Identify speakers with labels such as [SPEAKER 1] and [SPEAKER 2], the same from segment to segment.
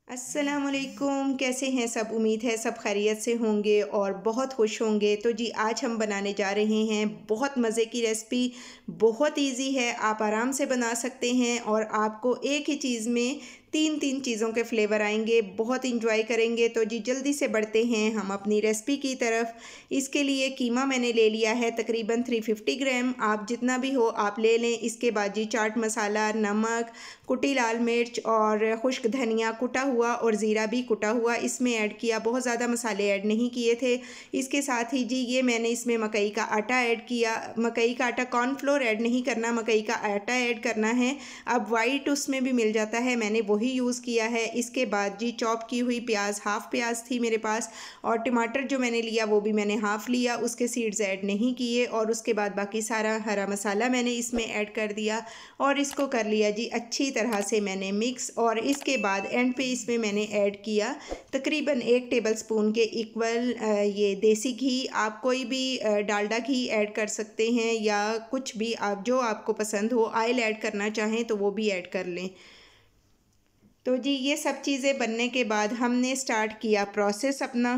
[SPEAKER 1] अस्सलामुअलैकुम, कैसे हैं सब। उम्मीद है सब खैरियत से होंगे और बहुत खुश होंगे। तो जी आज हम बनाने जा रहे हैं बहुत मज़े की रेसिपी। बहुत इजी है, आप आराम से बना सकते हैं और आपको एक ही चीज़ में तीन तीन चीज़ों के फ्लेवर आएंगे, बहुत इंजॉय करेंगे। तो जी जल्दी से बढ़ते हैं हम अपनी रेसिपी की तरफ। इसके लिए कीमा मैंने ले लिया है तकरीबन 350 ग्राम, आप जितना भी हो आप ले लें। इसके बाद जी चाट मसाला, नमक, कुटी लाल मिर्च और खुश्क धनिया कुटा हुआ और ज़ीरा भी कुटा हुआ इसमें ऐड किया। बहुत ज़्यादा मसाले ऐड नहीं किए थे। इसके साथ ही जी ये मैंने इसमें मकई का आटा ऐड किया। मकई का आटा, कॉर्नफ्लोर ऐड नहीं करना, मकई का आटा ऐड करना है। अब वाइट उसमें भी मिल जाता है, मैंने वही यूज़ किया है। इसके बाद जी चॉप की हुई प्याज, हाफ़ प्याज थी मेरे पास, और टमाटर जो मैंने लिया वो भी मैंने हाफ़ लिया, उसके सीड्स ऐड नहीं किए। और उसके बाद बाकी सारा हरा मसाला मैंने इसमें ऐड कर दिया और इसको कर लिया जी अच्छी तरह से मैंने मिक्स। और इसके बाद एंड पे इसमें मैंने ऐड किया तकरीबन 1 टेबलस्पून के इक्वल ये देसी घी। आप कोई भी डालडा घी ऐड कर सकते हैं या कुछ भी आप जो आपको पसंद हो। ऑयल ऐड करना चाहें तो वो भी ऐड कर लें। तो जी ये सब चीज़ें बनने के बाद हमने स्टार्ट किया प्रोसेस अपना।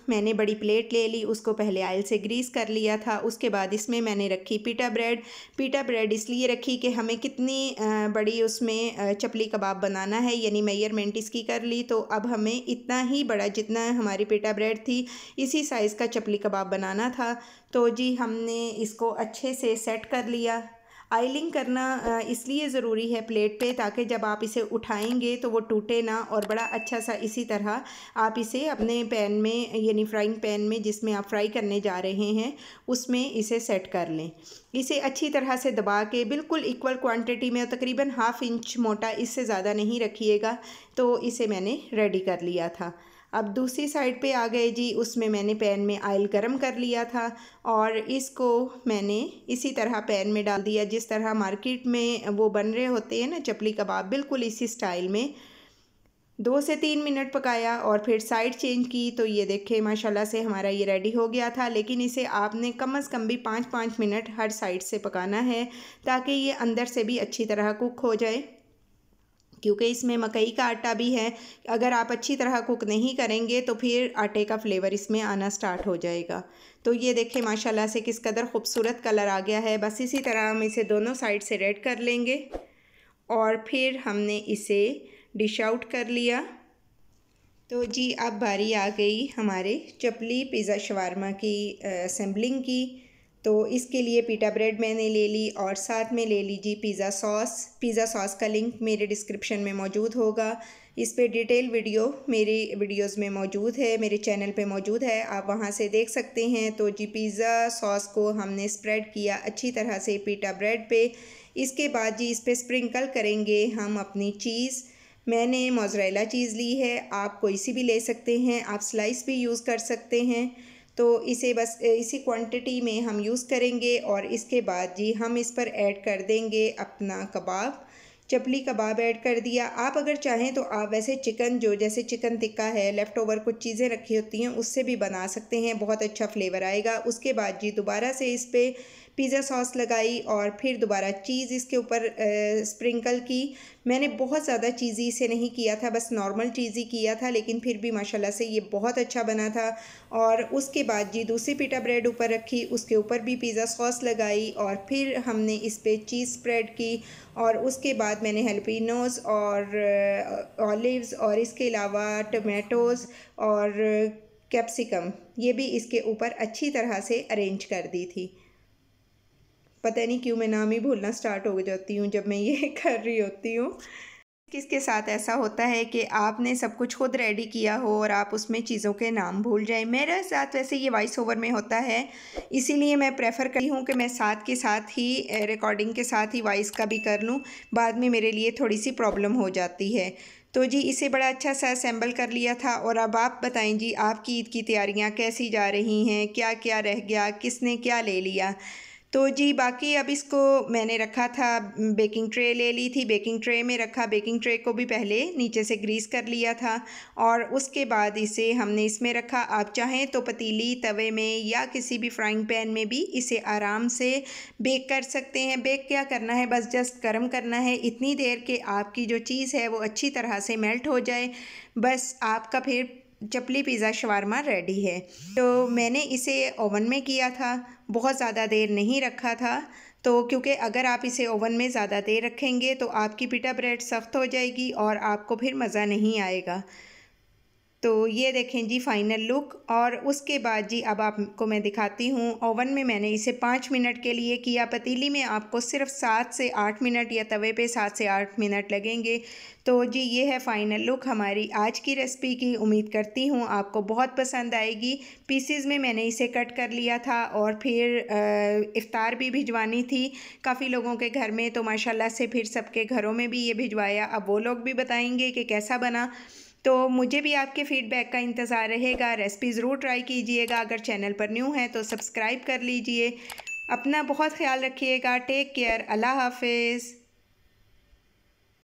[SPEAKER 1] मैंने बड़ी प्लेट ले ली, उसको पहले ऑयल से ग्रीस कर लिया था। उसके बाद इसमें मैंने रखी पीटा ब्रेड। पीटा ब्रेड इसलिए रखी कि हमें कितनी बड़ी उसमें चपली कबाब बनाना है, यानी मेजरमेंट इसकी कर ली। तो अब हमें इतना ही बड़ा, जितना हमारी पीटा ब्रेड थी इसी साइज़ का चपली कबाब बनाना था। तो जी हमने इसको अच्छे से सेट कर लिया। आइलिंग करना इसलिए ज़रूरी है प्लेट पे, ताकि जब आप इसे उठाएंगे तो वो टूटे ना, और बड़ा अच्छा सा इसी तरह आप इसे अपने पैन में, यानी फ्राइंग पैन में जिसमें आप फ्राई करने जा रहे हैं उसमें इसे सेट कर लें। इसे अच्छी तरह से दबा के बिल्कुल इक्वल क्वांटिटी में, तकरीबन ½ इंच मोटा, इससे ज़्यादा नहीं रखिएगा। तो इसे मैंने रेडी कर लिया था। अब दूसरी साइड पे आ गए जी, उसमें मैंने पैन में ऑयल गरम कर लिया था और इसको मैंने इसी तरह पैन में डाल दिया जिस तरह मार्केट में वो बन रहे होते हैं ना चपली कबाब, बिल्कुल इसी स्टाइल में 2 से 3 मिनट पकाया और फिर साइड चेंज की। तो ये देखें माशाल्लाह से हमारा ये रेडी हो गया था। लेकिन इसे आपने कम से कम भी 5-5 मिनट हर साइड से पकाना है, ताकि ये अंदर से भी अच्छी तरह कुक हो जाए, क्योंकि इसमें मकई का आटा भी है। अगर आप अच्छी तरह कुक नहीं करेंगे तो फिर आटे का फ्लेवर इसमें आना स्टार्ट हो जाएगा। तो ये देखें माशाल्लाह से किस कदर खूबसूरत कलर आ गया है। बस इसी तरह हम इसे दोनों साइड से रेड कर लेंगे और फिर हमने इसे डिश आउट कर लिया। तो जी अब बारी आ गई हमारे चपली पिज़्ज़ा शवारमा की असेंबलिंग की। तो इसके लिए पीटा ब्रेड मैंने ले ली और साथ में ले लीजिए पिज़्ज़ा सॉस। पिज़्ज़ा सॉस का लिंक मेरे डिस्क्रिप्शन में मौजूद होगा। इस पे डिटेल वीडियो मेरी वीडियोस में मौजूद है, मेरे चैनल पे मौजूद है, आप वहाँ से देख सकते हैं। तो जी पिज़्ज़ा सॉस को हमने स्प्रेड किया अच्छी तरह से पीटा ब्रेड पे। इसके बाद जी इस पर स्प्रिंकल करेंगे हम अपनी चीज़। मैंने मोज़रेला चीज़ ली है, आप कोई सी भी ले सकते हैं, आप स्लाइस भी यूज़ कर सकते हैं। तो इसे बस इसी क्वांटिटी में हम यूज़ करेंगे और इसके बाद जी हम इस पर ऐड कर देंगे अपना कबाब। चपली कबाब ऐड कर दिया। आप अगर चाहें तो आप वैसे चिकन, जो जैसे चिकन टिक्का है, लेफ़्ट ओवर कुछ चीज़ें रखी होती हैं, उससे भी बना सकते हैं, बहुत अच्छा फ्लेवर आएगा। उसके बाद जी दोबारा से इस पर पिज़्ज़ा सॉस लगाई और फिर दोबारा चीज़ इसके ऊपर स्प्रिंकल की। मैंने बहुत ज़्यादा चीज़ी इसे नहीं किया था, बस नॉर्मल चीज़ ही किया था, लेकिन फिर भी माशाल्लाह से ये बहुत अच्छा बना था। और उसके बाद जी दूसरी पीटा ब्रेड ऊपर रखी, उसके ऊपर भी पिज़्ज़ा सॉस लगाई और फिर हमने इस पर चीज़ स्प्रेड की। और उसके बाद मैंने हेल्पिनोज़ और ऑलिव्स और इसके अलावा टमाटोज़ और कैप्सिकम ये भी इसके ऊपर अच्छी तरह से अरेंज कर दी थी। पता नहीं क्यों मैं नाम ही भूलना स्टार्ट हो जाती हूँ जब मैं ये कर रही होती हूँ। किसके साथ ऐसा होता है कि आपने सब कुछ खुद रेडी किया हो और आप उसमें चीज़ों के नाम भूल जाएं। मेरे साथ वैसे ये वॉइस ओवर में होता है, इसीलिए मैं प्रेफर करती हूँ कि मैं साथ के साथ ही रिकॉर्डिंग के साथ ही वॉइस का भी कर लूँ, बाद में मेरे लिए थोड़ी सी प्रॉब्लम हो जाती है। तो जी इसे बड़ा अच्छा सा असेंबल कर लिया था। और अब आप बताएं जी आपकी ईद की तैयारियाँ कैसी जा रही हैं, क्या क्या रह गया, किसने क्या ले लिया। तो जी बाकी अब इसको मैंने रखा था, बेकिंग ट्रे ले ली थी, बेकिंग ट्रे में रखा। बेकिंग ट्रे को भी पहले नीचे से ग्रीस कर लिया था और उसके बाद इसे हमने इसमें रखा। आप चाहें तो पतीली, तवे में या किसी भी फ्राइंग पैन में भी इसे आराम से बेक कर सकते हैं। बेक क्या करना है, बस जस्ट गर्म करना है इतनी देर के आपकी जो चीज़ है वो अच्छी तरह से मेल्ट हो जाए, बस आपका फिर चपली पिज़्ज़ा शवारमा रेडी है। तो मैंने इसे ओवन में किया था, बहुत ज़्यादा देर नहीं रखा था। तो क्योंकि अगर आप इसे ओवन में ज़्यादा देर रखेंगे तो आपकी पिटा ब्रेड सख्त हो जाएगी और आपको फिर मज़ा नहीं आएगा। तो ये देखें जी फाइनल लुक। और उसके बाद जी अब आपको मैं दिखाती हूँ, ओवन में मैंने इसे 5 मिनट के लिए किया। पतीली में आपको सिर्फ 7 से 8 मिनट या तवे पे 7 से 8 मिनट लगेंगे। तो जी ये है फाइनल लुक हमारी आज की रेसिपी की। उम्मीद करती हूँ आपको बहुत पसंद आएगी। पीसीज में मैंने इसे कट कर लिया था और फिर इफ्तार भी भिजवानी थी काफ़ी लोगों के घर में, तो माशाल्लाह से फिर सबके घरों में भी ये भिजवाया। अब वो लोग भी बताएंगे कि कैसा बना। तो मुझे भी आपके फ़ीडबैक का इंतज़ार रहेगा। रेसिपी ज़रूर ट्राई कीजिएगा। अगर चैनल पर न्यू हैं तो सब्सक्राइब कर लीजिए। अपना बहुत ख्याल रखिएगा। Take care. अल्लाह हाफ़िज़।